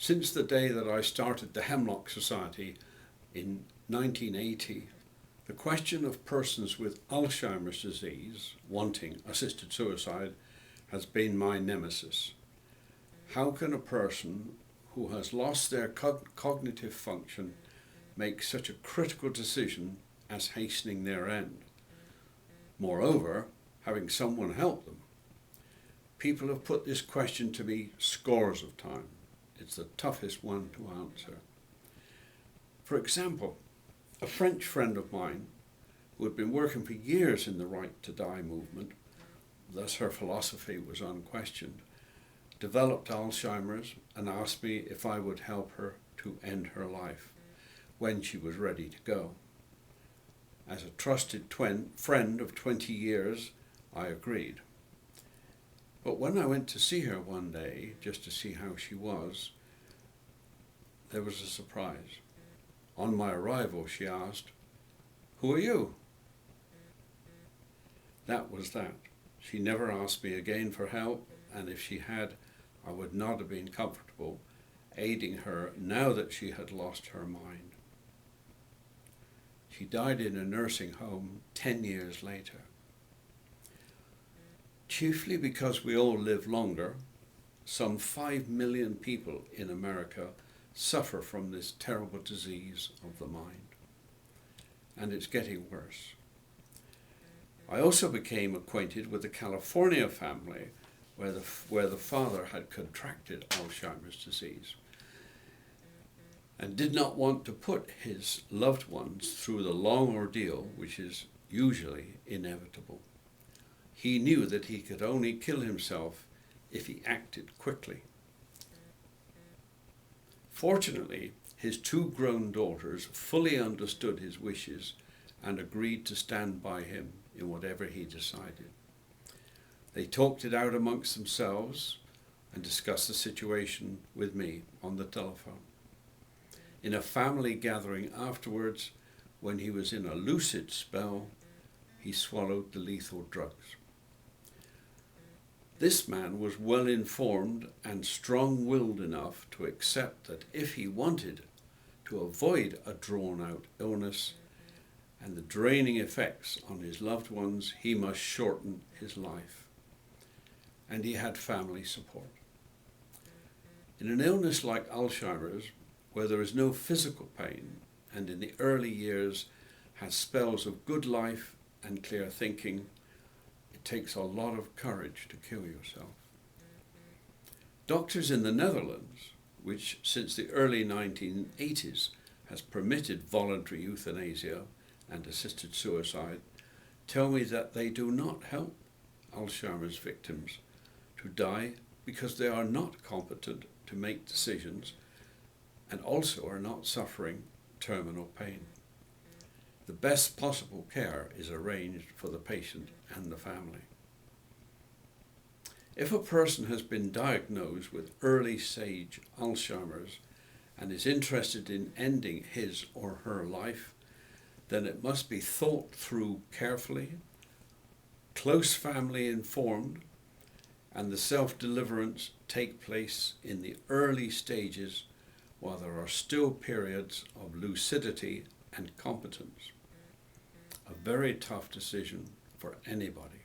Since the day that I started the Hemlock Society in 1980, the question of persons with Alzheimer's disease wanting assisted suicide has been my nemesis. How can a person who has lost their cognitive function make such a critical decision as hastening their end? Moreover, having someone help them. People have put this question to me scores of times. It's the toughest one to answer. For example, a French friend of mine who had been working for years in the Right to Die movement, thus her philosophy was unquestioned, developed Alzheimer's and asked me if I would help her to end her life when she was ready to go. As a trusted friend of 20 years, I agreed. But when I went to see her one day, just to see how she was, there was a surprise. On my arrival, she asked, "Who are you?" That was that. She never asked me again for help, and if she had, I would not have been comfortable aiding her now that she had lost her mind. She died in a nursing home 10 years later. Chiefly because we all live longer, some 5 million people in America suffer from this terrible disease of the mind. And it's getting worse. I also became acquainted with a California family where the father had contracted Alzheimer's disease and did not want to put his loved ones through the long ordeal which is usually inevitable. He knew that he could only kill himself if he acted quickly. Fortunately, his 2 grown daughters fully understood his wishes and agreed to stand by him in whatever he decided. They talked it out amongst themselves and discussed the situation with me on the telephone. In a family gathering afterwards, when he was in a lucid spell, he swallowed the lethal drugs. This man was well informed and strong-willed enough to accept that if he wanted to avoid a drawn-out illness and the draining effects on his loved ones, he must shorten his life. And he had family support. In an illness like Alzheimer's, where there is no physical pain, and in the early years has spells of good life and clear thinking, it takes a lot of courage to kill yourself. Doctors in the Netherlands, which since the early 1980s has permitted voluntary euthanasia and assisted suicide, tell me that they do not help Alzheimer's victims to die because they are not competent to make decisions and also are not suffering terminal pain. The best possible care is arranged for the patient and the family. If a person has been diagnosed with early stage Alzheimer's and is interested in ending his or her life, then it must be thought through carefully, close family informed, and the self-deliverance take place in the early stages while there are still periods of lucidity and competence. A very tough decision for anybody.